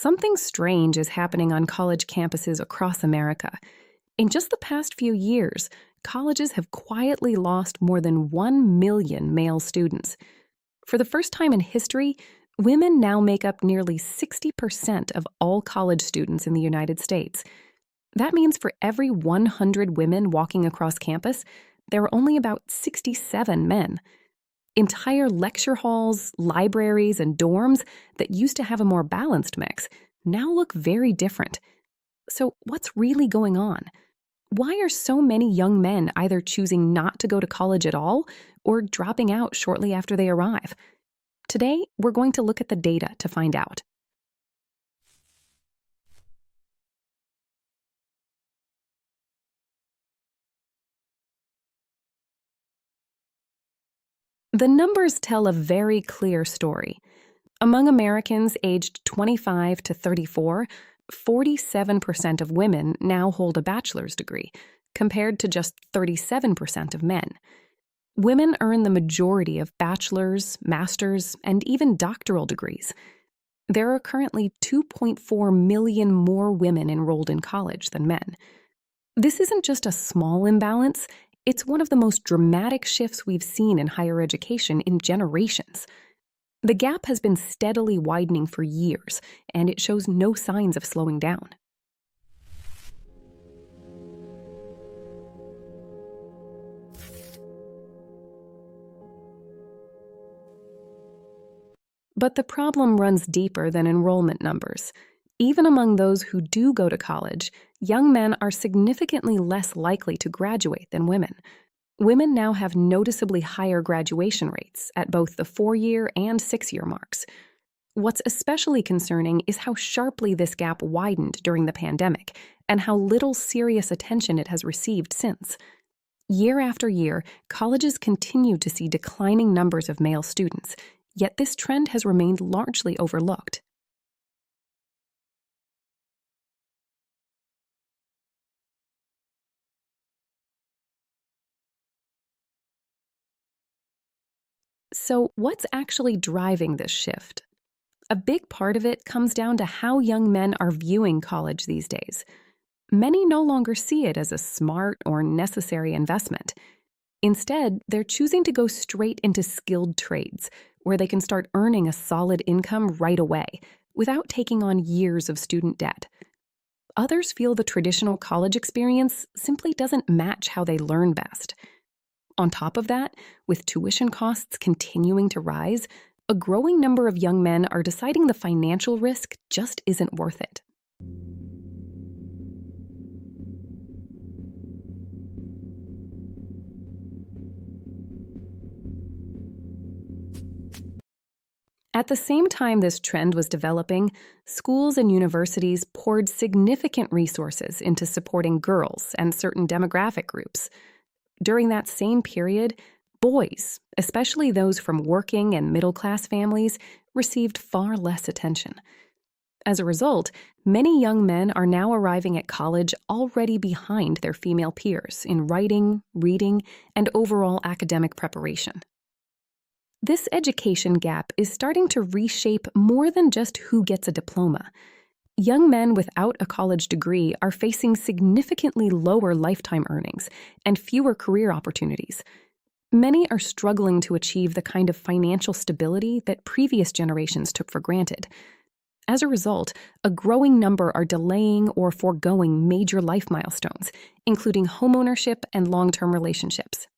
Something strange is happening on college campuses across America. In just the past few years, colleges have quietly lost more than 1 million male students. For the first time in history, women now make up nearly 60% of all college students in the United States. That means for every 100 women walking across campus, there are only about 67 men. Entire lecture halls, libraries, and dorms that used to have a more balanced mix now look very different. So what's really going on? Why are so many young men either choosing not to go to college at all or dropping out shortly after they arrive? Today, we're going to look at the data to find out. The numbers tell a very clear story. Among Americans aged 25 to 34, 47% of women now hold a bachelor's degree, compared to just 37% of men. Women earn the majority of bachelor's, master's, and even doctoral degrees. There are currently 2.4 million more women enrolled in college than men. This isn't just a small imbalance, it's one of the most dramatic shifts we've seen in higher education in generations. The gap has been steadily widening for years, and it shows no signs of slowing down. But the problem runs deeper than enrollment numbers. Even among those who do go to college, young men are significantly less likely to graduate than women. Women now have noticeably higher graduation rates at both the 4-year and 6-year marks. What's especially concerning is how sharply this gap widened during the pandemic and how little serious attention it has received since. Year after year, colleges continue to see declining numbers of male students, yet this trend has remained largely overlooked. So, what's actually driving this shift? A big part of it comes down to how young men are viewing college these days. Many no longer see it as a smart or necessary investment. Instead, they're choosing to go straight into skilled trades, where they can start earning a solid income right away, without taking on years of student debt. Others feel the traditional college experience simply doesn't match how they learn best. On top of that, with tuition costs continuing to rise, a growing number of young men are deciding the financial risk just isn't worth it. At the same time this trend was developing, schools and universities poured significant resources into supporting girls and certain demographic groups. During that same period, boys, especially those from working and middle-class families, received far less attention. As a result, many young men are now arriving at college already behind their female peers in writing, reading, and overall academic preparation. This education gap is starting to reshape more than just who gets a diploma. Young men without a college degree are facing significantly lower lifetime earnings and fewer career opportunities. Many are struggling to achieve the kind of financial stability that previous generations took for granted. As a result, a growing number are delaying or foregoing major life milestones, including homeownership and long-term relationships.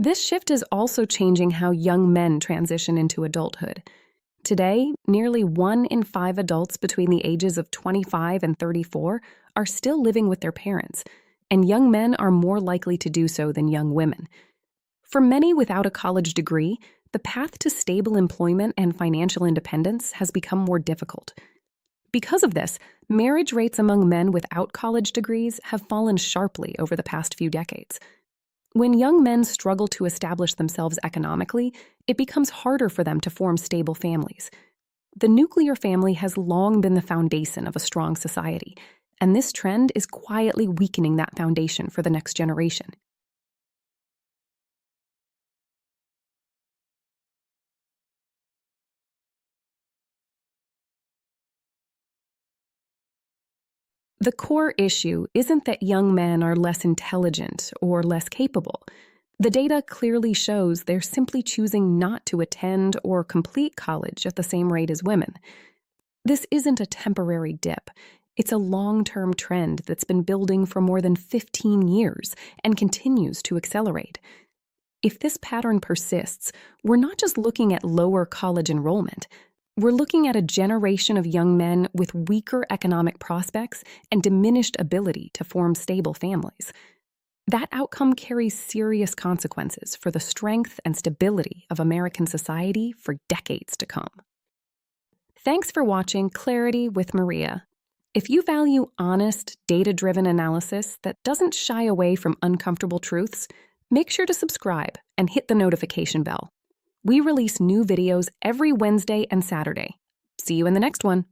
This shift is also changing how young men transition into adulthood. Today, nearly 1 in 5 adults between the ages of 25 and 34 are still living with their parents, and young men are more likely to do so than young women. For many without a college degree, the path to stable employment and financial independence has become more difficult. Because of this, marriage rates among men without college degrees have fallen sharply over the past few decades. When young men struggle to establish themselves economically, it becomes harder for them to form stable families. The nuclear family has long been the foundation of a strong society, and this trend is quietly weakening that foundation for the next generation. The core issue isn't that young men are less intelligent or less capable. The data clearly shows they're simply choosing not to attend or complete college at the same rate as women. This isn't a temporary dip. It's a long-term trend that's been building for more than 15 years and continues to accelerate. If this pattern persists, we're not just looking at lower college enrollment. We're looking at a generation of young men with weaker economic prospects and diminished ability to form stable families. That outcome carries serious consequences for the strength and stability of American society for decades to come. Thanks for watching Clarity with Maria. If you value honest, data-driven analysis that doesn't shy away from uncomfortable truths, make sure to subscribe and hit the notification bell. We release new videos every Wednesday and Saturday. See you in the next one.